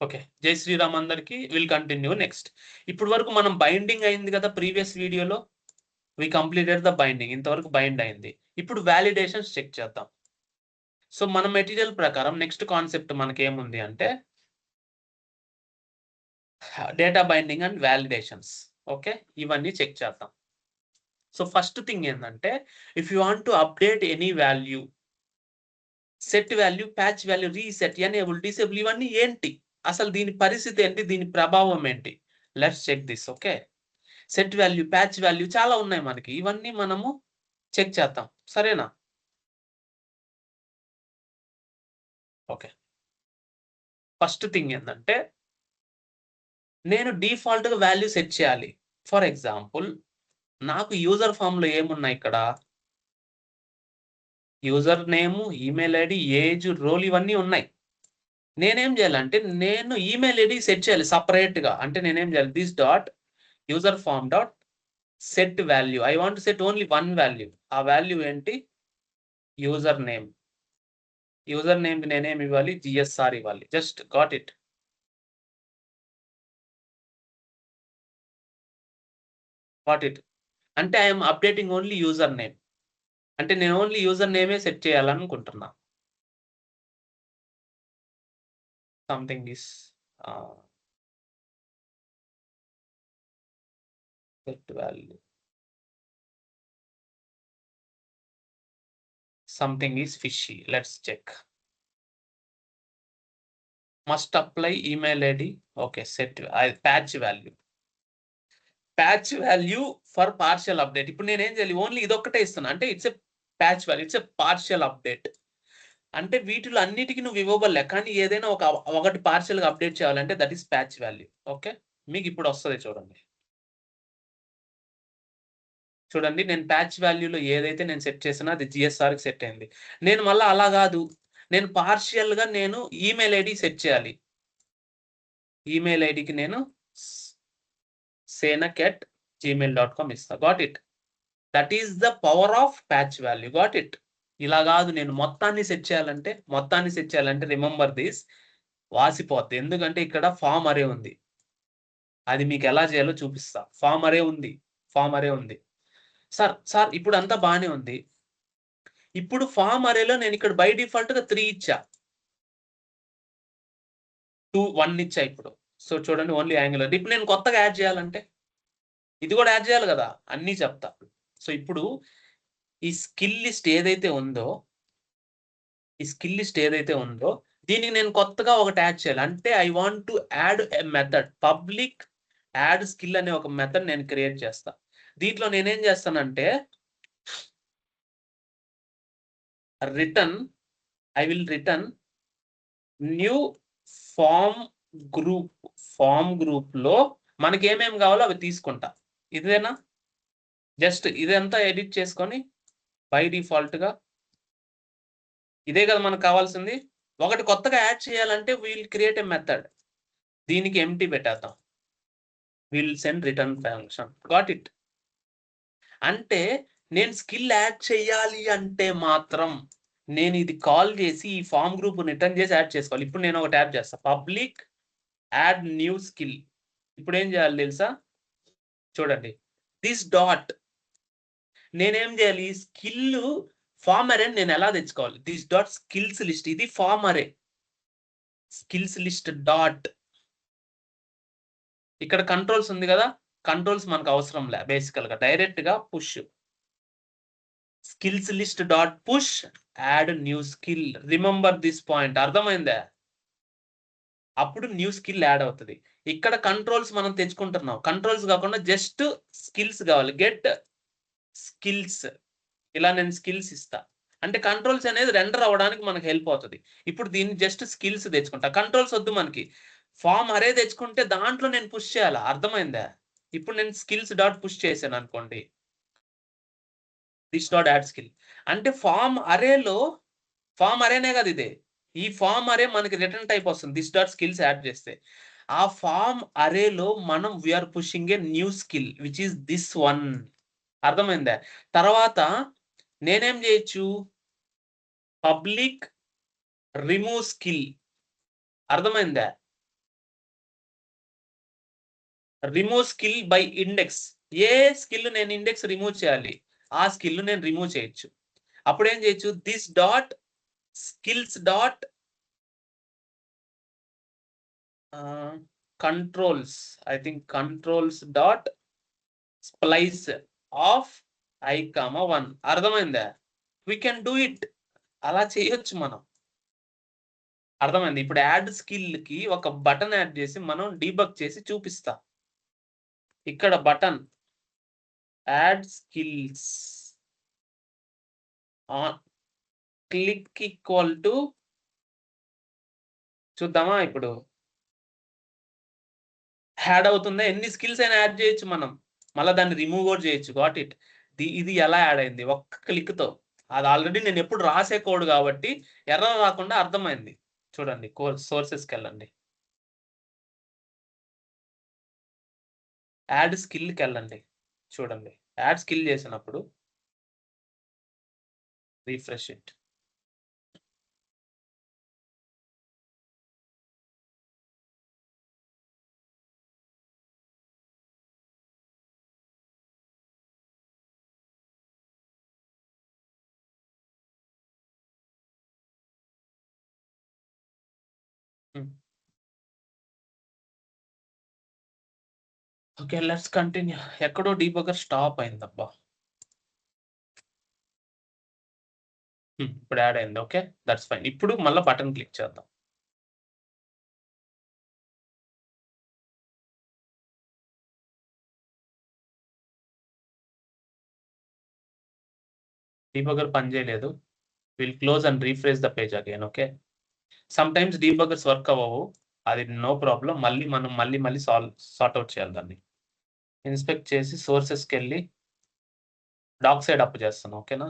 Okay. జై శ్రీరామ్ అందరికి. Will continue next. ఇప్పుడు వరకు మనం బైండింగ్ అయింది కదా ప్రీవియస్ వీడియోలో. వి కంప్లీటెడ్ ద బైండింగ్. ఇంతవరకు బైండ్ అయింది. ఇప్పుడు వాలిడేషన్స్ చెక్ చేద్దాం. సో మన మెటీరియల్ ప్రకారం నెక్స్ట్ కాన్సెప్ట్ మనకేముంది అంటే డేటా బైండింగ్ అండ్ వాలిడేషన్స్. ఓకే. ఇవన్నీ చెక్ చేద్దాం. సో ఫస్ట్ థింగ్ ఏందంటే if you want to update any value, set value, patch value, reset, enable, disable ఇవన్నీ ఏంటి? అసలు దీని పరిస్థితి ఏంటి? దీని ప్రభావం ఏంటి? Let's check this. Okay. Set value, patch value చాలా ఉన్నాయి మనకి. ఇవన్నీ మనము చెక్ చేద్దాం. సరేనా? ఓకే. ఫస్ట్ థింగ్ ఏందంటే నేను డిఫాల్ట్‌గా వాల్యూ సెట్ చేయాలి. ఫర్ ఎగ్జాంపుల్ నాకు యూజర్ ఫార్మ్‌లో ఏమున్నాయి ఇక్కడ? User name, email ID, age, role ఇవన్నీ ఉన్నాయి. నేనేం చేయాలంటే నేను ఈమెయిల్ ఐడీ సెట్ చేయాలి సెపరేట్‌గా. అంటే నేనేం చేయాలి? This dot user form dot set value. I want to set only one value. ఆ వాల్యూ ఏంటి? User name. యూజర్ నేమ్‌కి నేనేమి ఇవ్వాలి? జీఎస్ఆర్ ఇవ్వాలి. Just got it. Got it. అంటే I am updating only user name. అంటే నేను ఓన్లీ యూజర్ నేమే సెట్ చేయాలనుకుంటున్నా. Something is ah, set value. Something is fishy. Let's check. Must apply email ID. Okay. Set patch value. Patch value for partial update. ఇప్పుడు నేనేం చేయాలి? Only ఇదొక్కటే ఇస్తున్నా. అంటే it's a patch value. It's a partial update. అంటే వీటిలో అన్నిటికి నువ్వు ఇవ్వబల్లే. కానీ ఏదైనా ఒకటి పార్షియల్‌గా అప్డేట్ చేయాలంటే that is patch value. Okay. మీకిప్పుడు వస్తది చూడండి. చూడండి నేను ప్యాచ్ వాల్యూలో ఏదైతే నేను సెట్ చేసానో అది జీఎస్ఆర్‌కి సెట్ అయింది. నేను మళ్ళా అలా గాదు. నేను పార్షియల్‌గా ఈమెయిల్ ఐడీ సెట్ చేయాలి. ఈమెయిల్ ఐడీకి నేను స్ senak@gmail.com ఇస్తా. Got it. That is the power of patch value. Got it. ఇలా గాదు నేను మొత్తాన్ని సెట్ చేయాలంటే రిమెంబర్ థిస్ వాసిపోద్ది. ఎందుకంటే ఇక్కడ ఫార్మ్ అరే ఉంది. అది మీకెలా చేయాలో చూపిస్తా. ఫార్మ్ అరే ఉంది. సార్ ఇప్పుడంతా బానే ఉంది. ఇప్పుడు ఫార్మ్ అరేలో నేనిక్కడ బై డిఫాల్ట్‌గా 3 ఇచ్చా. 1 ఇచ్చా ఇప్పుడు. సో చూడండి ఓన్లీ యాంగులర్. ఇప్పుడు నేను కొత్తగా యాడ్ చేయాలంటే? ఇది గూడా యాడ్ చేయాలి గదా! అన్నీ చెప్తా. సో ఇప్పుడు ఈ స్కిల్ లిస్ట్ ఏదైతే ఉందో, దీనికి నేను కొత్తగా ఒకటి యాడ్ చేయాలి. అంటే I want to add a method. Public add skill అనే ఒక మెథడ్ నేను క్రియేట్ చేస్తా. దీంట్లో నేనేం చేస్తానంటే return I will return new form group. Form గ్రూప్‌లో మనకేమేమి కావాలో అవి తీసుకుంటా. ఇదేనా? జస్ట్ ఇదంతా ఎడిట్ చేసుకొని బై డిఫాల్ట్‌గా ఇదే కదా మనకు కావాల్సింది. ఒకటి కొత్తగా యాడ్ చేయాలంటే విల్ క్రియేట్ ఎ మెథడ్. దీనికి ఎంప్టీ పెట్టేద్దాం. Will send return function. Got it. అంటే నేను స్కిల్ యాడ్ చేయాలి అంటే మాత్రం నేను ఇది కాల్ చేసి ఈ ఫార్మ్ గ్రూప్ రిటర్న్ చేసి యాడ్ చేసుకోవాలి. ఇప్పుడు నేను ఒకటి యాడ్ చేస్తా. Public add new skill. ఇప్పుడేం చేయాలి తెలుసా? చూడండి. థిస్ డాట్ నేనేం చేయాలి? ఫార్మ్ అరేని నేనెలా తెచ్చుకోవాలి? This dot skills list. ఇది ఫార్మ్ అరే. స్కిల్స్ లిస్ట్ డాట్ ఇక్కడ కంట్రోల్స్ ఉంది గదా! కంట్రోల్స్ మనకు అవసరంలే బేసికల్‌గా. డైరెక్ట్‌గా push. Skills list dot push add new skill. Remember this point. అర్థమైందా? అప్పుడు న్యూ స్కిల్ యాడ్ అవుతది. ఇక్కడ కంట్రోల్స్ మనం తెచ్చుకుంటున్నాం. కంట్రోల్స్ గాకుండా జస్ట్ స్కిల్స్ గావాలి. Get skills. ఇలా నేను స్కిల్స్ ఇస్తా. అంటే కంట్రోల్స్ అనేది రెండర్ అవ్వడానికి మనకు హెల్ప్ అవుతది. ఇప్పుడు దీన్ని జస్ట్ స్కిల్స్ తెచ్చుకుంటా. కంట్రోల్స్ వద్దు మనకి. ఫార్మ్ అరే తెచ్చుకుంటే దాంట్లో నేను పుష్ చేయాలా? అర్థమైందా? ఇప్పుడు నేను స్కిల్స్ డాట్ పుష్ చేశాననుకోండి. This dot add skill. అంటే ఫార్మ్ అరేనే కదా ఇది. ఈ ఫార్మ్ అరే మనకి రిటర్న్ టైప్ వస్తుంది. దిస్ డాట్ స్కిల్స్ యాడ్ చేస్తే. ఆ ఫార్మ్ అరేలో మనం we are pushing a new skill which is this one. అర్థమైందా? తర్వాత నేనేం చేయొచ్చు? Public remove skill. అర్థమైందా? Remove skill by index. ఏ స్కిల్ నేను ఇండెక్స్ రిమూవ్ చేయాలి, ఆ స్కిల్ నేను రిమూవ్ చేయొచ్చు. అప్పుడు ఏం చేయొచ్చు, this dot skills dot controls, I think controls dot splice of i,1. అర్థమైందా? We can do it. అలా చేయొచ్చు మనం. అర్థమైంది? ఇప్పుడు యాడ్ స్కిల్ కి ఒక బటన్ యాడ్ చేసి మనం డీబగ్ చేసి చూపిస్తా. ఇక్కడ button add skills on click equal to, చూద్దామా ఇప్పుడు యాడ్ అవుతుందా? ఎన్ని స్కిల్స్ అయినా యాడ్ చేయొచ్చు మనం, మళ్ళీ దాన్ని రిమూవ్ కూడా చేయొచ్చు. Got it. ఇది ఎలా యాడ్ అయింది ఒక్క క్లిక్ తో. అది ఆల్రెడీ నేను ఎప్పుడు రాసే కోడ్ కాబట్టి ఎర్రర్ రాకుండా అర్థమైంది. చూడండి, సోర్సెస్కి వెళ్ళండి, యాడ్ స్కిల్కి వెళ్ళండి. చూడండి, యాడ్ స్కిల్ చేసినప్పుడు refresh it. Okay, let's continue. ఎక్కడో డీబగర్ స్టాప్ అయిందబ్బా. ఇప్పుడు యాడ్ అయింది. Okay, that's fine. ఇప్పుడు మళ్ళీ బటన్ క్లిక్ చేద్దాం. డీబగర్ పనిచేయలేదు. Will close and refresh the page again. Okay, some times debuggers work అవ్వవు, అది నో ప్రాబ్లం. మనం మళ్ళీ సార్ట్ అవుట్ చేయాలి దాన్ని. ఇన్స్పెక్ట్ చేసి సోర్సెస్కి వెళ్ళి డాక్ సైడ్ అప్ చేస్తాను. ఓకేనా,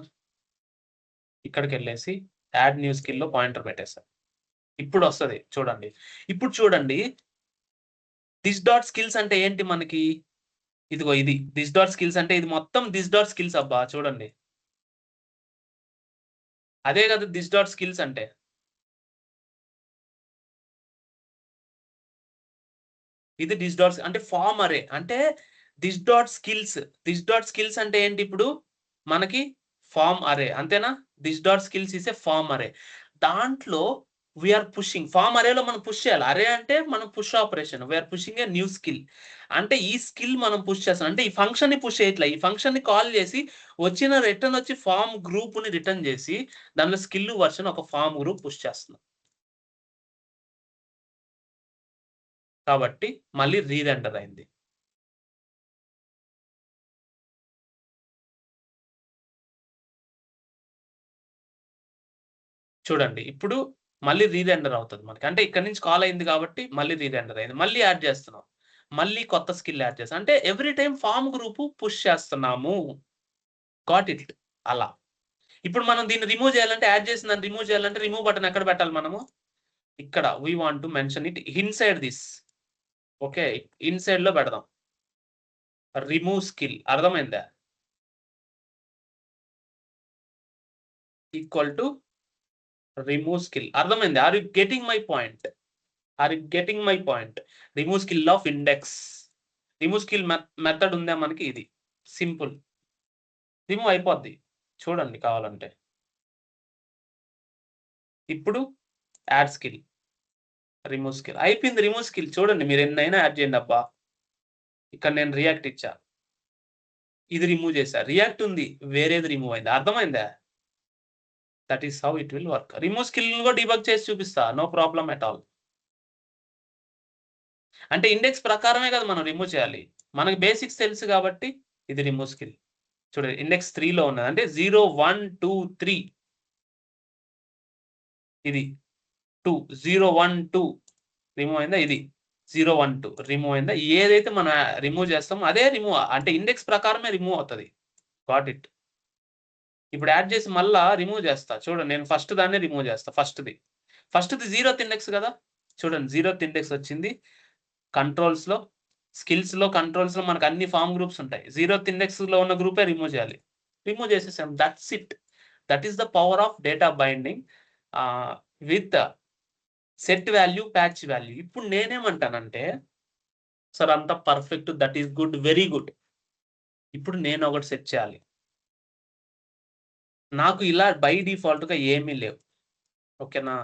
ఇక్కడికి వెళ్ళేసి యాడ్ న్యూ స్కిల్లో పాయింటర్ పెట్టేస్తాను. ఇప్పుడు వస్తుంది చూడండి. ఇప్పుడు చూడండి, దిస్ డాట్ స్కిల్స్ అంటే ఏంటి మనకి? ఇదిగో ఇది దిస్ డాట్ స్కిల్స్ అంటే ఇది మొత్తం దిస్ డాట్ స్కిల్స్ అబ్బా. చూడండి, అదే కదా దిస్ డాట్ స్కిల్స్ అంటే. ఇది దిస్ డాట్స్ అంటే ఫామ్ అరే. అంటే దిస్ డాట్ స్కిల్స్ అంటే ఏంటి? ఇప్పుడు మనకి ఫామ్ అరే, అంతేనా? This dot skills is a form array. దాంట్లో వీఆర్ పుషింగ్, ఫామ్ అరేలో మనం పుష్ చేయాలి. అరే అంటే మనం push operation, we're pushing a new skill. అంటే ఈ స్కిల్ మనం పుష్ చేస్తాం. అంటే ఈ ఫంక్షన్ ని పుష్ చేయట్లే, ఈ ఫంక్షన్ ని కాల్ చేసి వచ్చిన రిటర్న్ వచ్చి ఫామ్ గ్రూప్ ని రిటర్న్ చేసి దానిలో స్కిల్ వర్షన్ ఒక ఫామ్ గ్రూప్ పుష్ చేస్తున్నాం. కాబట్టి మళ్ళీ రీరెండర్ అయింది. చూడండి, ఇప్పుడు మళ్ళీ రీరెండర్ అవుతుంది మనకి. అంటే ఇక్కడ నుంచి కాల్ అయింది కాబట్టి మళ్ళీ రీరెండర్ అయింది. మళ్ళీ యాడ్ చేస్తున్నాం, మళ్ళీ కొత్త స్కిల్ యాడ్ చేస్తాం. అంటే every time form group push చేస్తున్నాము. Got it. అలా ఇప్పుడు మనం దీన్ని రిమూవ్ చేయాలంటే, యాడ్ చేసిన దాన్ని రిమూవ్ చేయాలంటే రిమూవ్ బటన్ ఎక్కడ పెట్టాలి మనము? ఇక్కడ we want to mention it inside this. Okay, inside లో పెడదాం రిమూవ్ స్కిల్. అర్థమైందా? Equal to remove skill. అర్థమైంది? Are you getting my point? Remove skill of index. Remove skill method ఉందా మనకి? ఇది సింపుల్, రిమూవ్ అయిపోద్ది. చూడండి కావాలంటే. ఇప్పుడు యాడ్ స్కిల్, రిమూవ్ స్కిల్ అయిపోయింది. రిమూవ్ స్కిల్ చూడండి, మీరు ఎన్నైనా యాడ్ చేయండి అబ్బా. ఇక్కడ నేను రియాక్ట్ ఇచ్చా, ఇది రిమూవ్ చేశా. రియాక్ట్ ఉంది, వేరేది రిమూవ్ అయింది. అర్థమైందా? That is how it will work. Remove skill కూడా డీబగ్ చేసి చూపిస్తా, నో ప్రాబ్లం ఎట్ ఆల్. అంటే ఇండెక్స్ ప్రకారమే కదా మనం రిమూవ్ చేయాలి. మనకి బేసిక్స్ తెలుసు కాబట్టి ఇది రిమూవ్ స్కిల్. చూడండి, ఇండెక్స్ 3లో ఉన్నది. అంటే 0 1 2 3, ఇది 2 0 1 2 రిమూవ్ అయిందా? ఇది 0 1 2 రిమూవ్ అయిందా? ఏదైతే మనం రిమూవ్ చేస్తామో అదే రిమూవ్, అంటే ఇండెక్స్ ప్రకారమే రిమూవ్ అవుతుంది. Got it. ఇప్పుడు యాడ్ చేసి మళ్ళా రిమూవ్ చేస్తా. చూడండి, నేను ఫస్ట్ దాన్ని రిమూవ్ చేస్తా. ఫస్ట్ది 0th ఇండెక్స్ కదా. చూడండి, 0th ఇండెక్స్ వచ్చింది. కంట్రోల్స్ లో, స్కిల్స్ లో, కంట్రోల్స్ లో మనకు అన్ని ఫామ్ గ్రూప్స్ ఉంటాయి. 0th ఇండెక్స్ లో ఉన్న గ్రూపే రిమూవ్ చేయాలి. రిమూవ్ చేసేసాం. That's it. That is the power of data binding with set value, patch value. ఇప్పుడు నేనేమంటానంటే, సార్ అంతా perfect, that is good, very good. ఇప్పుడు నేను ఒకటి సెట్ చేయాలి. నాకు ఇలా బై డిఫాల్ట్ గా ఏమీ లేవు. ఓకేనా?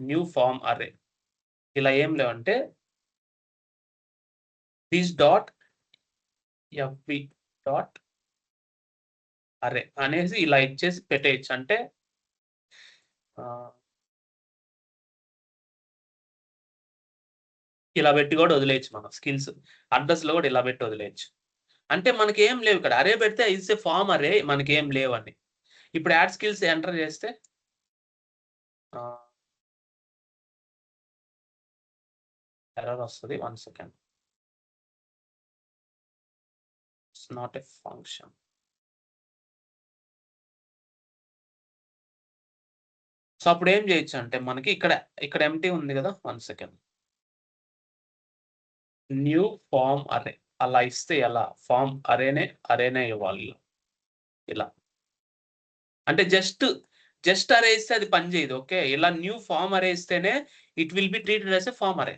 న్యూ ఫార్మ్ అరే ఇలా ఏం లేవంటే దిస్ డాట్ ఎఫ్బి డాట్ అరే అనేసి ఇలా ఇచ్చేసి పెట్టేయచ్చు. అంటే ఇలా పెట్టి కూడా వదిలేయచ్చు. మనం స్కిల్స్ అడ్రస్ లో కూడా ఇలా పెట్టి వదిలేయచ్చు. అంటే మనకి ఏం లేవు ఇక్కడ. అరే పెడితే ఇట్స్ ఏ ఫార్మ్ అరే, మనకి ఏం లేవండి. ఇప్పుడు యాడ్ స్కిల్స్ ఎంటర్ చేస్తే ఎర్రర్ వస్తుంది. 1 second. It's not a function. So అప్పుడు ఏం చేయొచ్చు అంటే మనకి ఇక్కడ ఎంటీ ఉంది కదా. 1 సెకండ్. న్యూ ఫార్మ్ అరే అలా ఇస్తే ఎలా? ఫార్మ్ అరేనే ఇవ్వాలి ఇలా. అంటే జస్ట్ అరే ఇస్తే అది పని చేయదు. ఓకే, ఇలా న్యూ ఫార్మ్ అరే ఇస్తేనే it will be treated as a form array.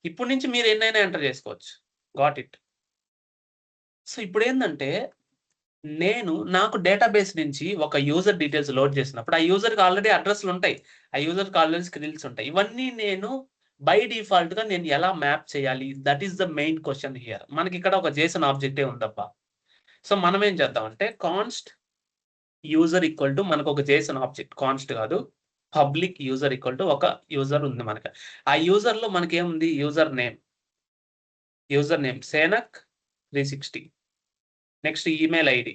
ఇప్పుడు నుంచి మీరు ఎన్నైనా ఎంటర్ చేసుకోవచ్చు. Got it. సో ఇప్పుడు ఏంటంటే నాకు డేటాబేస్ నుంచి ఒక యూజర్ డీటెయిల్స్ లోడ్ చేసినప్పుడు ఆ యూజర్కి ఆల్రెడీ అడ్రస్లు ఉంటాయి, ఆ యూజర్కి ఆల్రెడీ స్కిల్స్ ఉంటాయి. ఇవన్నీ నేను బై డిఫాల్ట్ గా నేను ఎలా మ్యాప్ చేయాలి? That is the main question here. మనకి ఇక్కడ ఒక జేసన్ ఆబ్జెక్టే ఉందబ్బా. సో మనం ఏం చేద్దామంటే కాన్స్ట్ యూజర్ ఈక్వల్ టు మనకు ఒక జేసన్ ఆబ్జెక్ట్, కాన్స్ట్ కాదు, పబ్లిక్ యూజర్ ఈక్వల్ టు ఒక యూజర్ ఉంది మనకి. ఆ యూజర్ లో మనకి ఏముంది? User name Senak 360. Next email ID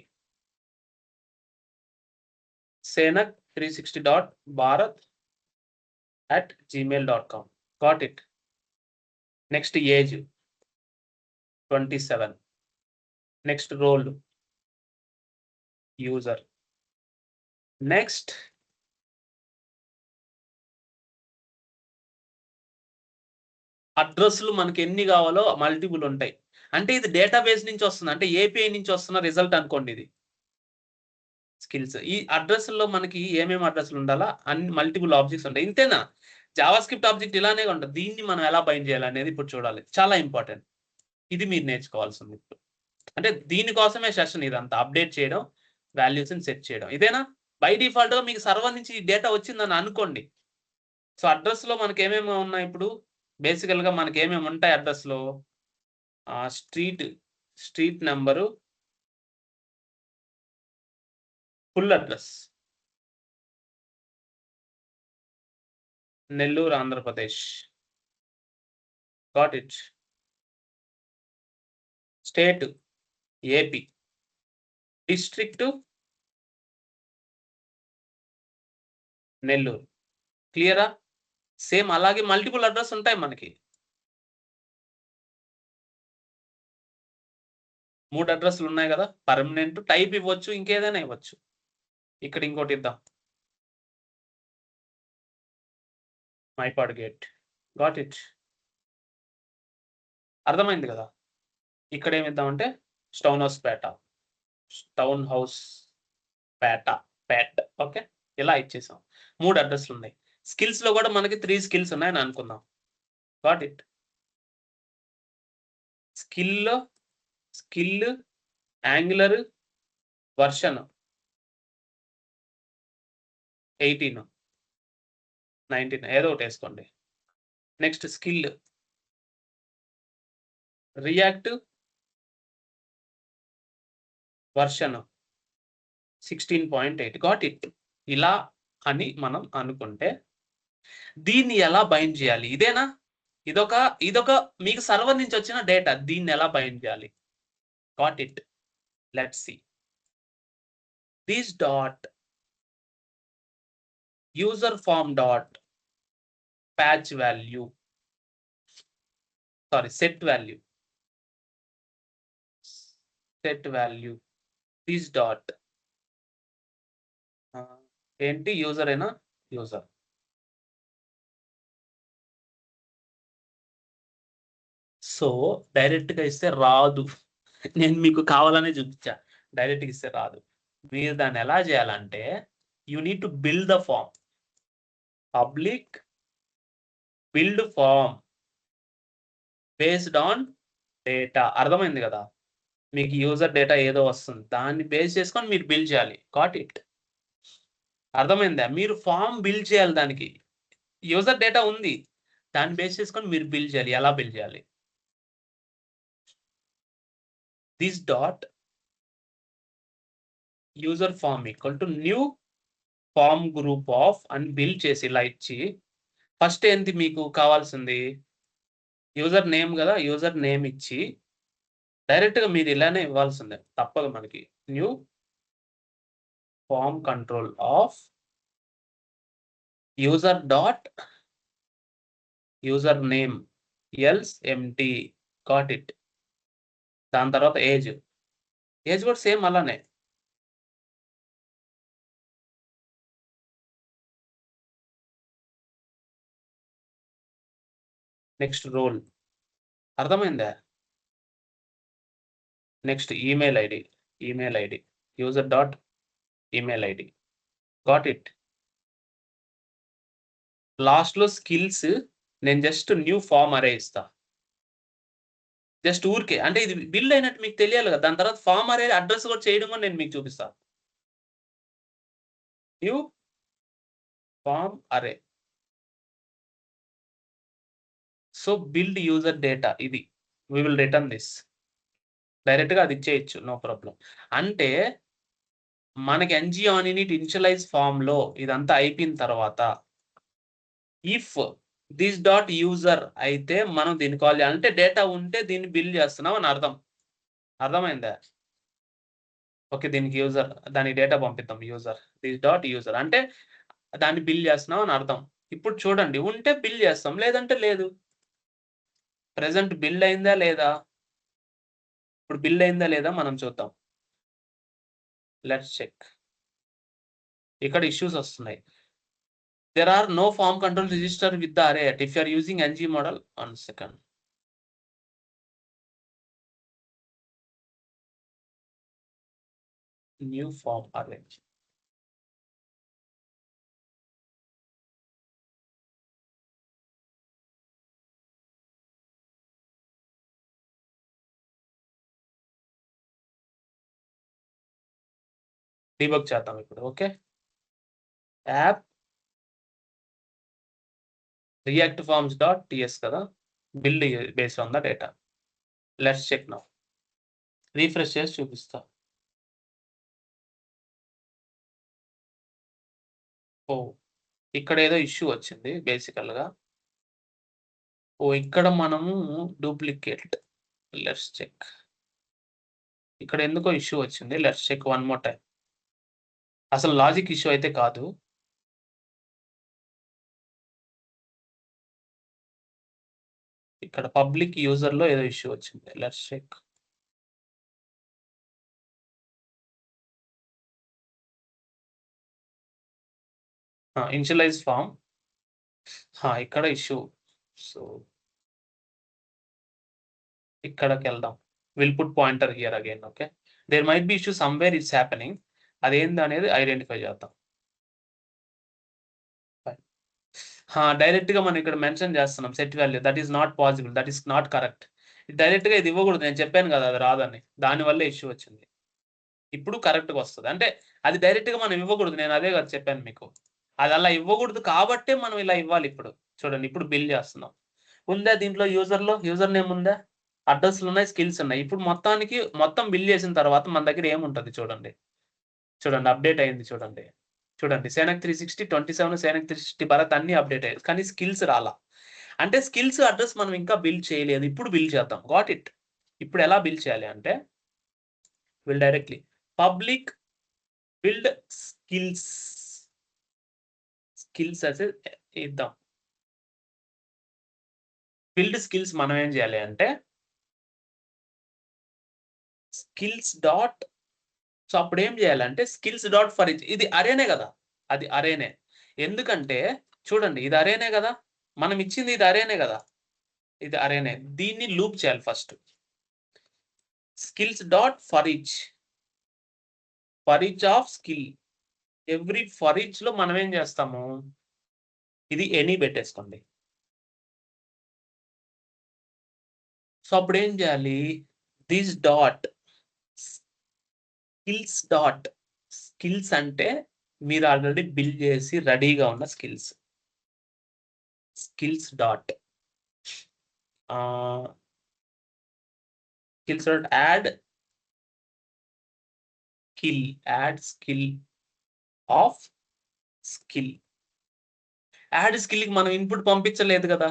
senak360.bharat@gmail.com. Got it. Next age 27. Next role user. Next అడ్రస్లు మనకి ఎన్ని కావాలో మల్టిపుల్ ఉంటాయి. అంటే ఇది డేటాబేస్ నుంచి వస్తుంది, అంటే ఏపీఐ నుంచి వస్తున్న రిజల్ట్ అనుకోండి. ఇది స్కిల్స్. ఈ అడ్రస్ లో మనకి ఏమేమి అడ్రస్లు ఉండాలా? అన్ని మల్టిపుల్ ఆబ్జెక్ట్స్ ఉంటాయి. ఇంతేనా? జావా స్క్రిప్ట్ ఆబ్జెక్ట్ ఇలానే ఉంటుంది. దీన్ని మనం ఎలా బైండ్ చేయాలనేది ఇప్పుడు చూడాలి. చాలా ఇంపార్టెంట్. ఇది మీరు నేర్చుకోవాల్సింది ఇప్పుడు. అంటే దీనికోసమే సెషన్ ఇదంతా. అప్డేట్ చేయడం, వాల్యూస్ ని సెట్ చేయడం. ఇదేనా? బై డిఫాల్ట్ గా మీకు సర్వర్ నుంచి డేటా వచ్చిందని అనుకోండి. సో అడ్రస్ లో మనకి ఏమేమి ఉన్నాయి? ఇప్పుడు బేసికల్ గా మనకి ఏమేమి ఉంటాయి అడ్రస్ లో? Street number, full address Nellore Andhra Pradesh. Got it. State AP. District Nellore. క్లియరా? సేమ్ అలాగే మల్టిపుల్ అడ్రస్ ఉంటాయి మనకి. 3 అడ్రస్లు ఉన్నాయి కదా. పర్మనెంట్ టైప్ ఇవ్వచ్చు, ఇంకేదైనా ఇవ్వచ్చు. ఇక్కడ ఇంకోటి ఇద్దాం, మైపాడ్ గేట్. Got it. అర్థమైంది కదా. ఇక్కడ ఏమిద్దామంటే టౌన్ హౌస్ పేట. ఓకే, ఇలా ఇచ్చేసాం. 3 అడ్రస్లు ఉన్నాయి. స్కిల్స్ లో కూడా మనకి 3 స్కిల్స్ ఉన్నాయని అనుకుందాం. Got it. Skill angular version 18 19 ఏదో ఒకటి వేసుకోండి. Next skill react version 16.8. Got it. ఇలా అని మనం అనుకుంటే దీన్ని ఎలా బైండ్ చేయాలి? ఇదేనా? ఇదొక మీకు సర్వర్ నుంచి వచ్చిన డేటా. దీన్ని ఎలా బైండ్ చేయాలి? Got it. Let's see. This dot user form dot patch value, set value this dot ఏంటి? యూజర్ అయినా యూజర్. సో డైరెక్ట్ గా ఇస్తే రాదు. నేను మీకు కావాలనే చూపించా. డైరెక్ట్ గా ఇస్తే రాదు. మీరు దాన్ని ఎలా చేయాలంటే you need to build the form. Public build form based on data అర్థమైంది కదా, మీకు యూజర్ డేటా ఏదో వస్తుంది, దాన్ని బేస్ చేసుకొని మీరు బిల్డ్ చేయాలి. Got it? అర్థమైందా? మీరు ఫామ్ బిల్డ్ చేయాలి. దానికి యూజర్ డేటా ఉంది, దాన్ని బేస్ చేసుకొని మీరు బిల్డ్ చేయాలి. ఎలా బిల్డ్ చేయాలి? This dot user form equal to new form group of అని బిల్డ్ చేసి ఇలా ఇచ్చి, ఫస్ట్ ఏంటి మీకు కావాల్సింది? యూజర్ నేమ్ కదా, యూజర్ నేమ్ ఇచ్చి డైరెక్ట్‌గా మీరు ఇలానే ఇవ్వాల్సిందే, తప్పదు మనకి. New form control of user dot user name else empty. Got it? దాని తర్వాత ఏజ్ కూడా సేమ్ అలానే. Next role. అర్థమైందా? Next email ID user dot email ID. Got it? లాస్ట్‌లో స్కిల్స్ నేను జస్ట్ న్యూ ఫార్మ్ అరే ఇస్తా. జస్ట్ ఊరికే అంటే ఇది బిల్డ్ అయినట్టు మీకు తెలియాలి కదా. దాని తర్వాత ఫార్మ్ అరే అడ్రెస్ కూడా చేయడం కూడా నేను మీకు చూపిస్తా. New form array. So build user data ఇది. We will return this. డైరెక్ట్‌గా అది ఇచ్చేయొచ్చు, నో ప్రాబ్లమ్. అంటే మనకి ఎన్జీ ఆన్ ఇనిట్ ఇనిషియలైజ్ ఫార్మ్‌లో ఇదంతా అయిపోయిన తర్వాత ఇఫ్ దిస్ డాట్ యూజర్ అయితే మనం దీన్ని కాల్ చేయాలి. అంటే డేటా ఉంటే దీన్ని బిల్డ్ చేస్తున్నాం అని అర్థం. అర్థమైందా? ఓకే, దీనికి యూజర్, దానికి డేటా పంపిద్దాం. యూజర్ దిస్ డాట్ యూజర్ అంటే దాన్ని బిల్డ్ చేస్తున్నాం అని అర్థం. ఇప్పుడు చూడండి, ఉంటే బిల్డ్ చేస్తాం, లేదంటే లేదు. ప్రెజెంట్ బిల్డ్ అయిందా లేదా? ఇప్పుడు బిల్డ్ అయిందా లేదా మనం చూద్దాం. Let's check. ఇక్కడ ఇష్యూస్ వస్తున్నాయి. There are no form control register with the array if you are using ng model. 1 second. New form array. Debug చేద్దాం ఇప్పుడు. Okay, app react forms dot ts కదా, build based on the data. Let's check now. Refresh చేసి చూపిస్తా. ఓ, ఇక్కడ ఏదో issue వచ్చింది బేసికల్ గా. ఓ, ఇక్కడ మనము డూప్లికేట్. Let's check. ఇక్కడ ఎందుకో ఇష్యూ వచ్చింది. Let's check one more time. అసలు లాజిక్ ఇష్యూ అయితే కాదు. ఇక్కడ పబ్లిక్ యూజర్ లో ఏదో ఇష్యూ వచ్చింది. Let's check. Initialise form. ఇక్కడ ఇష్యూ. సో ఇక్కడికి వెళ్దాం. Will put pointer here again. Okay, there might be issue somewhere it's happening. అదేంది అనేది ఐడెంటిఫై చేద్దాం. డైరెక్ట్ గా మనం ఇక్కడ మెన్షన్ చేస్తున్నాం set value. That is not possible, that is not correct. Direct గా ఇది ఇవ్వకూడదు. నేను చెప్పాను కదా అది రాదని, దానివల్ల ఇష్యూ వచ్చింది. ఇప్పుడు కరెక్ట్ గా వస్తుంది. అంటే అది డైరెక్ట్ గా మనం ఇవ్వకూడదు. నేను అదే కదా చెప్పాను మీకు. అది అలా ఇవ్వకూడదు కాబట్టే మనం ఇలా ఇవ్వాలి. ఇప్పుడు చూడండి, ఇప్పుడు బిల్ చేస్తున్నాం. ఉందా దీంట్లో యూజర్ నేమ్ ఉందా, అడ్రస్లు ఉన్నాయి, స్కిల్స్ ఉన్నాయి. ఇప్పుడు మొత్తం బిల్ చేసిన తర్వాత మన దగ్గర ఏముంటది చూడండి. అప్డేట్ అయింది చూడండి. సేనక్ 360 27 సేనక్ 360 భరత్ అన్ని అప్డేట్ అయ్యాయి, కానీ స్కిల్స్ రాలా. అంటే స్కిల్స్ అడ్రస్ మనం ఇంకా బిల్డ్ చేయలేదు. ఇప్పుడు బిల్డ్ చేద్దాం. Got it? ఇప్పుడు ఎలా బిల్డ్ చేయాలి అంటే will directly public build skills అసే ఇద్దాం. బిల్డ్ స్కిల్స్ మనం ఏం చేయాలి అంటే స్కిల్స్ డాట్. సో అప్పుడు ఏం చేయాలంటే స్కిల్స్ డాట్ ఫర్ ఈచ్. ఇది అరేనే కదా, అది అరేనే. ఎందుకంటే చూడండి, ఇది అరేనే కదా, మనం ఇచ్చింది ఇది అరేనే కదా, ఇది అరేనే. దీన్ని లూప్ చేయాలి first. Skills dot for each of skill. Every for each లో మనం ఏం చేస్తాము, ఇది ఎనీ పెట్టేసుకోండి. సో అప్పుడు ఏం చేయాలి, దిస్ డాట్ స్కిల్స్ అంటే మీరు ఆల్రెడీ బిల్డ్ చేసి రెడీగా ఉన్న skills dot add skill of skill. Add స్కిల్కి మనం ఇన్పుట్ పంపించలేదు కదా,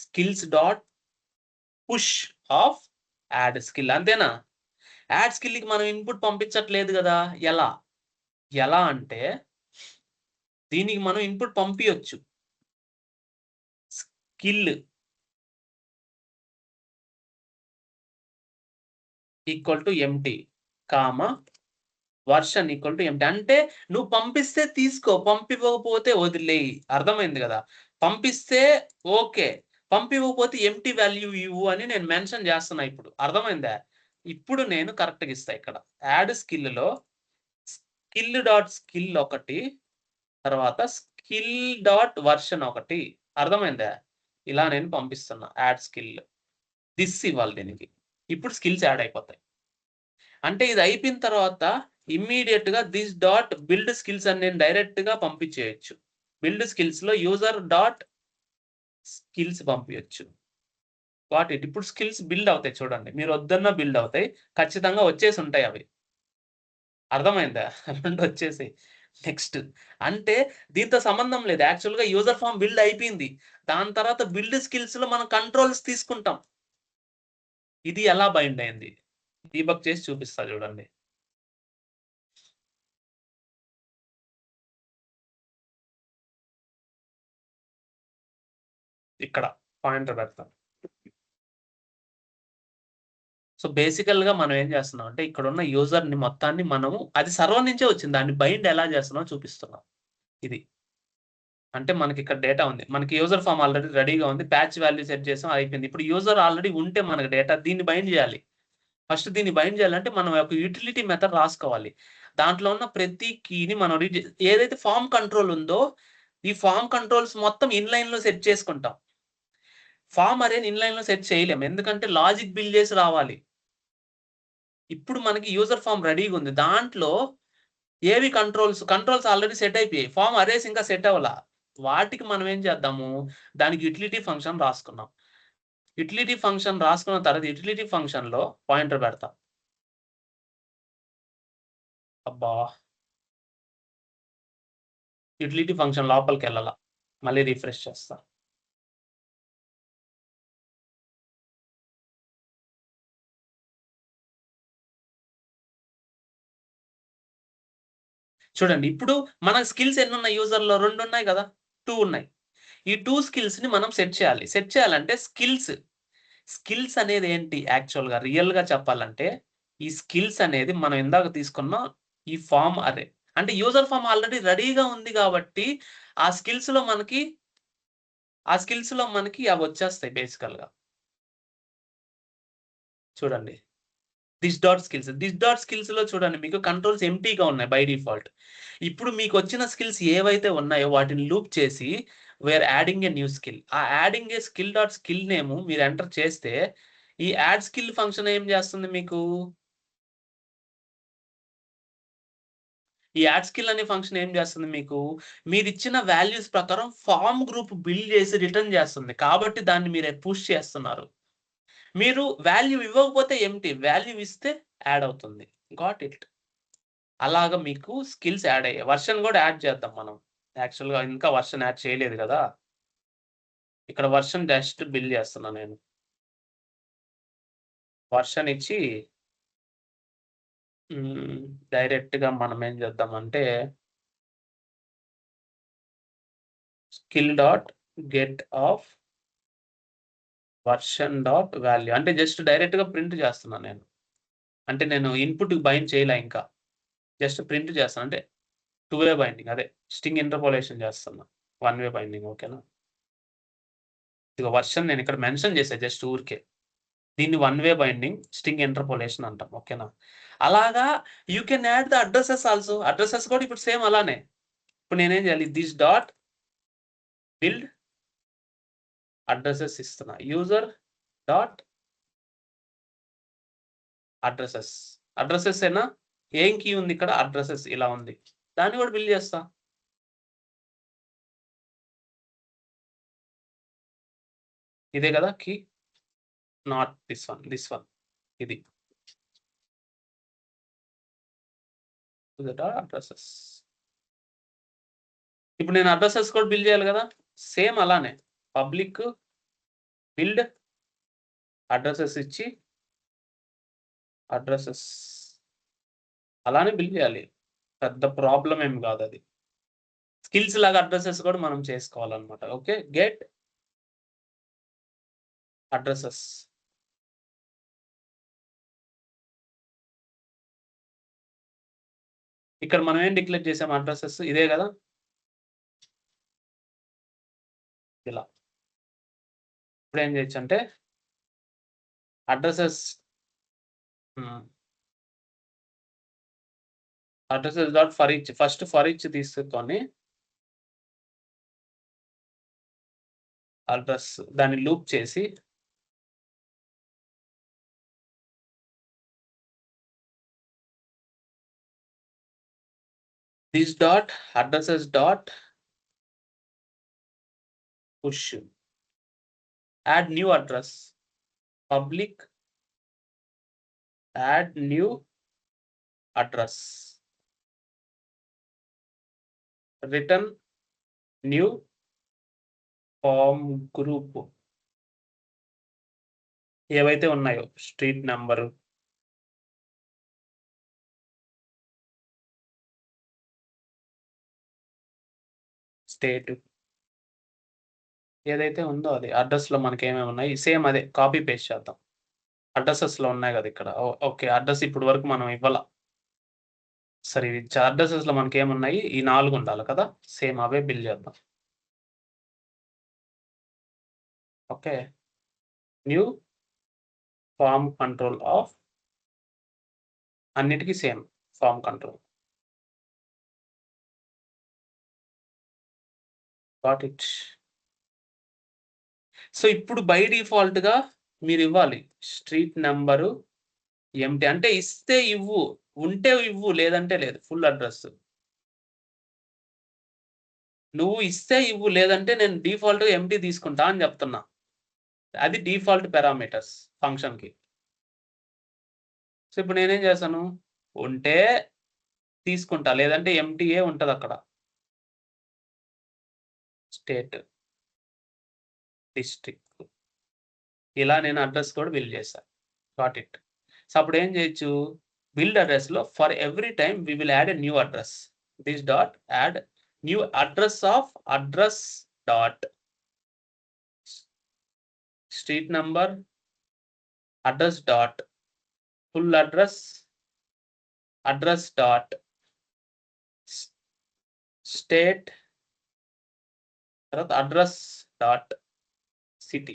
skills dot push of add skill, అంతేనా? యాడ్ స్కిల్కి మనం ఇన్పుట్ పంపించట్లేదు కదా, ఎలా అంటే దీనికి మనం ఇన్పుట్ పంపించచ్చు, skill equal to empty comma version equal to empty. అంటే నువ్వు పంపిస్తే తీసుకో, పంపివ్వకపోతే వదిలేయి. అర్థమైంది కదా? పంపిస్తే ఓకే, పంపివ్వకపోతే ఎంటీ వాల్యూ ఇవ్వు అని నేను మెన్షన్ చేస్తున్నా. ఇప్పుడు అర్థమైందా? ఇప్పుడు నేను కరెక్ట్గా ఇస్తా. ఇక్కడ యాడ్ స్కిల్లో స్కిల్ డాట్ స్కిల్ ఒకటి, తర్వాత స్కిల్ డాట్ వర్షన్ ఒకటి. అర్థమైందా? ఇలా నేను పంపిస్తున్నా యాడ్ స్కిల్, దిస్ ఇవ్వాలి దీనికి. ఇప్పుడు స్కిల్స్ యాడ్ అయిపోతాయి. అంటే ఇది అయిపోయిన తర్వాత ఇమ్మీడియట్ గా దిస్ డాట్ బిల్డ్ స్కిల్స్ అని నేను డైరెక్ట్ గా పంపించేయచ్చు. బిల్డ్ స్కిల్స్ లో యూజర్ డాట్ స్కిల్స్ పంపించచ్చు. ఇప్పుడు స్కిల్స్ బిల్డ్ అవుతాయి. చూడండి, మీరు వద్దన్న బిల్డ్ అవుతాయి, ఖచ్చితంగా వచ్చేసి ఉంటాయి అవి. అర్థమైందా? రెండు వచ్చేసి నెక్స్ట్ అంటే దీంతో సంబంధం లేదు. యాక్చువల్గా యూజర్ ఫామ్ బిల్డ్ అయిపోయింది, దాని తర్వాత బిల్డ్ స్కిల్స్ లో మనం కంట్రోల్స్ తీసుకుంటాం. ఇది ఎలా బైండ్ అయింది డీబగ్ చేసి చూపిస్తా చూడండి. ఇక్కడ పాయింటర్ పెడతాం. సో బేసికల్ గా మనం ఏం చేస్తున్నాం అంటే ఇక్కడ ఉన్న యూజర్ ని మొత్తాన్ని మనము, అది సర్వర్ నుంచే వచ్చింది, దాన్ని బైండ్ ఎలా చేస్తున్నాం చూపిస్తున్నాం. ఇది అంటే మనకి ఇక్కడ డేటా ఉంది, మనకి యూజర్ ఫామ్ ఆల్రెడీ రెడీగా ఉంది, ప్యాచ్ వాల్యూ సెట్ చేసాం, అయిపోయింది. ఇప్పుడు యూజర్ ఆల్రెడీ ఉంటే మనకి డేటా, దీన్ని బైండ్ చేయాలి. ఫస్ట్ దీన్ని బైండ్ చేయాలంటే మనం ఒక యూటిలిటీ మెథడ్ రాసుకోవాలి. దాంట్లో ఉన్న ప్రతి కీని మనం ఏదైతే ఫామ్ కంట్రోల్ ఉందో, ఈ ఫామ్ కంట్రోల్స్ మొత్తం ఇన్లైన్ లో సెట్ చేసుకుంటాం. ఫామ్ అరేని ఇన్లైన్ లో సెట్ చేయలేం, ఎందుకంటే లాజిక్ బిల్డ్ చేసి రావాలి. ఇప్పుడు మనకి యూజర్ ఫామ్ రెడీగా ఉంది, దాంట్లో ఏవి కంట్రోల్స్ ఆల్రెడీ సెట్ అయిపోయాయి, ఫామ్ అరేస్ ఇంకా సెట్ అవ్వాలా. వాటికి మనం ఏం చేద్దాము, దానికి యూటిలిటీ ఫంక్షన్ రాసుకున్నాం. యూటిలిటీ ఫంక్షన్ రాసుకున్న తర్వాత యూటిలిటీ ఫంక్షన్ లో పాయింటర్ పెడతా. అబ్బా, యూటిలిటీ ఫంక్షన్ లోపలికి వెళ్ళాల, మళ్ళీ రిఫ్రెష్ చేస్తా. చూడండి, ఇప్పుడు మన స్కిల్స్ ఎన్ని ఉన్నాయి, యూజర్ లో 2 ఉన్నాయి కదా, 2 ఉన్నాయి. ఈ 2 స్కిల్స్ ని మనం సెట్ చేయాలి. సెట్ చేయాలంటే స్కిల్స్ అనేది ఏంటి, యాక్చువల్ గా రియల్ గా చెప్పాలంటే ఈ స్కిల్స్ అనేది మనం ఇందాక తీసుకున్న ఈ ఫామ్ అరే, అంటే యూజర్ ఫామ్ ఆల్రెడీ రెడీగా ఉంది కాబట్టి ఆ స్కిల్స్ లో మనకి అవి వచ్చేస్తాయి బేసికల్ గా. చూడండి, దిస్ డాట్ స్కిల్స్ లో చూడండి, మీకు కంట్రోల్స్ ఎంటీగా ఉన్నాయి బై డిఫాల్ట్. ఇప్పుడు మీకు వచ్చిన స్కిల్స్ ఏవైతే ఉన్నాయో వాటిని లూప్ చేసి we're adding a new skill, ఆ adding a skill dot skill name మీరు ఎంటర్ చేస్తే ఈ యాడ్ స్కిల్ ఫంక్షన్ ఏం చేస్తుంది మీకు, ఈ యాడ్ స్కిల్ అనే ఫంక్షన్ ఏం చేస్తుంది మీకు, మీరు ఇచ్చిన వాల్యూస్ ప్రకారం ఫామ్ గ్రూప్ బిల్డ్ చేసి రిటర్న్ చేస్తుంది. కాబట్టి దాన్ని మీరు పుష్ చేస్తున్నారు. మీరు వాల్యూ ఇవ్వకపోతే ఎంటీ, వాల్యూ ఇస్తే యాడ్ అవుతుంది. Got it. అలాగా మీకు స్కిల్స్ యాడ్ అయ్యాయి. వర్షన్ కూడా యాడ్ చేద్దాం మనం. యాక్చువల్‌గా ఇంకా వర్షన్ యాడ్ చేయలేదు కదా, ఇక్కడ వర్షన్ జస్ట్ బిల్డ్ చేస్తున్నా నేను. వర్షన్ ఇచ్చి డైరెక్ట్‌గా మనం ఏం చేద్దామంటే skill dot get off version dot value, అంటే జస్ట్ డైరెక్ట్‌గా ప్రింట్ చేస్తున్నా నేను. అంటే నేను ఇన్పుట్‌కి బైండ్ చేయలే ఇంకా, జస్ట్ ప్రింట్ చేస్తాను. అంటే 2 వే బైండింగ్, అదే స్ట్రింగ్ ఇంటర్పోలేషన్ చేస్తున్నా. 1 వే బైండింగ్, ఓకేనా? ఇదిగో వర్షన్ నేను ఇక్కడ మెన్షన్ చేశా జస్ట్ ఊరికే. దీన్ని 1 వే బైండింగ్ స్ట్రింగ్ ఇంటర్పోలేషన్ అంటాం, ఓకేనా? అలాగా you can add the addresses also. Addresses కూడా ఇప్పుడు సేమ్ అలానే. ఇప్పుడు నేనేం చేయాలి, దిస్ డాట్ బిల్డ్ అడ్రెసెస్ ఇస్తున్నా, యూజర్ డాట్ అడ్రసెస్ ఏనా? ఏం కీ ఉంది ఇక్కడ? అడ్రసెస్ ఇలా ఉంది. దాన్ని కూడా బిల్డ్ చేస్తా. ఇదే కదా కీ? Not this one. ఇది అడ్రసెస్. ఇప్పుడు నేను అడ్రసెస్ కూడా బిల్డ్ చేయాలి కదా, సేమ్ అలానే పబ్లిక్ బిల్డ్ అడ్రసెస్ ఇచ్చి అడ్రసెస్ అలానే బిల్డ్ చేయాలి. పెద్ద ప్రాబ్లం ఏం కాదు అది. స్కిల్స్ లాగా అడ్రసెస్ కూడా మనం చేసుకోవాలన్నమాట. Okay, get addresses. ఇక్కడ మనం ఏం డిక్లేర్ చేసాం? అడ్రసెస్ ఇదే కదా, ఇలా. ఇప్పుడు ఏం చేయొచ్చు అంటే addresses dot for each, first for each తీసుకొని అడ్రస్ దాన్ని లూప్ చేసి this dot addresses dot push add new address public add new address return new form group. ఏవైతే ఉన్నాయో స్ట్రీట్ నెంబరు, స్టేట్, ఏదైతే ఉందో అది అడ్రస్ లో మనకి ఏమేమి ఉన్నాయి సేమ్ అదే కాపీ పేస్ట్ చేద్దాం. అడ్రసెస్ లో ఉన్నాయి కదా ఇక్కడ. ఓకే, అడ్రస్ ఇప్పుడు వరకు మనం ఇవ్వాల. సరే, అడ్రసెస్ లో మనకి ఏమున్నాయి? ఈ 4 ఉండాలి కదా, సేమ్ అవే బిల్డ్ చేద్దాం. Okay, new form control of, అన్నిటికీ same form control. Got it. So ఇప్పుడు బై డిఫాల్ట్ గా మీరు ఇవ్వాలి స్ట్రీట్ నెంబరు ఎంటీ. అంటే ఇస్తే ఇవ్వు, ఉంటే ఇవ్వు, లేదంటే లేదు. ఫుల్ అడ్రస్ నువ్వు ఇస్తే ఇవ్వు, లేదంటే నేను డిఫాల్ట్ ఎంటీ తీసుకుంటా అని చెప్తున్నా. అది డిఫాల్ట్ పారామీటర్స్ ఫంక్షన్ కి. సో ఇప్పుడు నేనేం చేశాను? ఉంటే తీసుకుంటా, లేదంటే ఎంటీఏ ఉంటది అక్కడ. స్టేట్, డిస్ట్రిక్ట్, ఇలా నేను అడ్రస్ కూడా బిల్డ్ చేశాను. Got it. సో అప్పుడు ఏం చేయొచ్చు? బిల్డ్ అడ్రస్ లో for every time we will add a new address. This dot add new address of address dot street number address dot full address address dot state తర్వాత address dot city.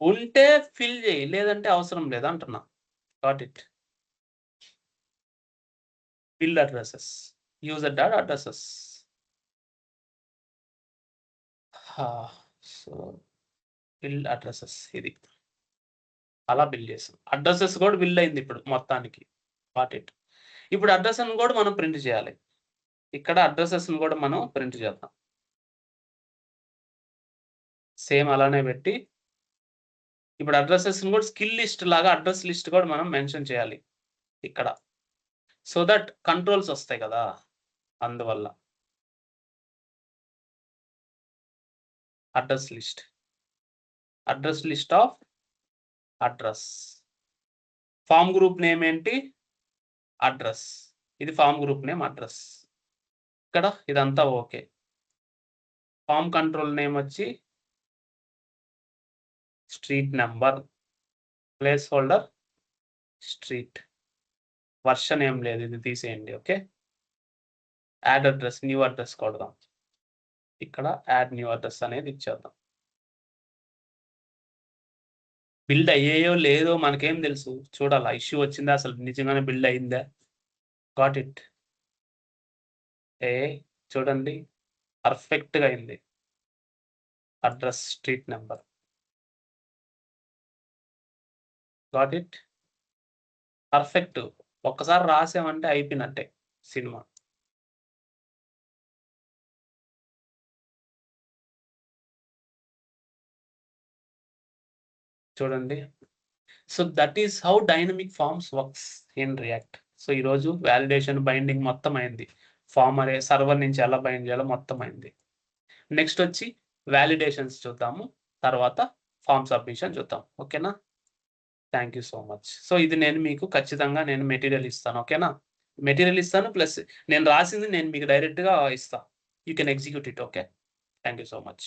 ఉంటే fill చేయి, లేదంటే అవసరం లేదు అంటున్నా. Got it. Build addresses user dot addresses. So build addresses ఇది అలా build చేసాం. అడ్రసెస్ కూడా బిల్డ్ అయింది ఇప్పుడు మొత్తానికి. Got it. ఇప్పుడు అడ్రస్ అని కూడా మనం ప్రింట్ చేయాలి. ఇక్కడ అడ్రసెస్ కూడా మనం ప్రింట్ చేద్దాం. సేమ్ అలానే పెట్టి ఇప్పుడు అడ్రసెస్ కూడా స్కిల్ లిస్ట్ లాగా అడ్రస్ లిస్ట్ కూడా మనం మెన్షన్ చేయాలి ఇక్కడ. సో దట్ కంట్రోల్స్ వస్తాయి కదా, అందువల్ల address list of address. Form group name ఏంటి? అడ్రస్. ఇది ఫామ్ గ్రూప్ నేమ్ అడ్రస్. ఇక్కడ ఇదంతా ఓకే. ఫామ్ కంట్రోల్ నేమ్ వచ్చి street number, placeholder street, version ఏం లేదు, ఇది తీసేయండి. Okay, add address, new address కొడదాం. ఇక్కడ యాడ్ న్యూ అడ్రస్ అనేది ఇచ్చేద్దాం. బిల్డ్ అయ్యేయో లేదో మనకేం తెలుసు? చూడాలా ఇష్యూ వచ్చిందా, అసలు నిజంగానే బిల్డ్ అయిందా? Got it. చూడండి పర్ఫెక్ట్ గా అయింది. Address street number. Got it. Perfect. ఒక్కసారి రాసామంటే అయిపోయినట్టే సినిమా. చూడండి. So that is how dynamic forms works in React. సో ఈరోజు వాలిడేషన్, బైండింగ్ మొత్తం అయింది. ఫార్మ్ అనే సర్వర్ నుంచి ఎలా బైండ్ చేయాలో మొత్తం అయింది. నెక్స్ట్ వచ్చి వాలిడేషన్స్ చూద్దాము. తర్వాత ఫార్మ్ సబ్మిషన్ చూద్దాం. ఓకేనా? Thank you so much. So ఇది నేను మీకు ఖచ్చితంగా నేను మెటీరియల్ ఇస్తాను. ఓకేనా? మెటీరియల్ ఇస్తాను. ప్లస్ నేను రాసింది నేను మీకు డైరెక్ట్‌గా ఇస్తా. You can execute it. Okay. Thank you so much.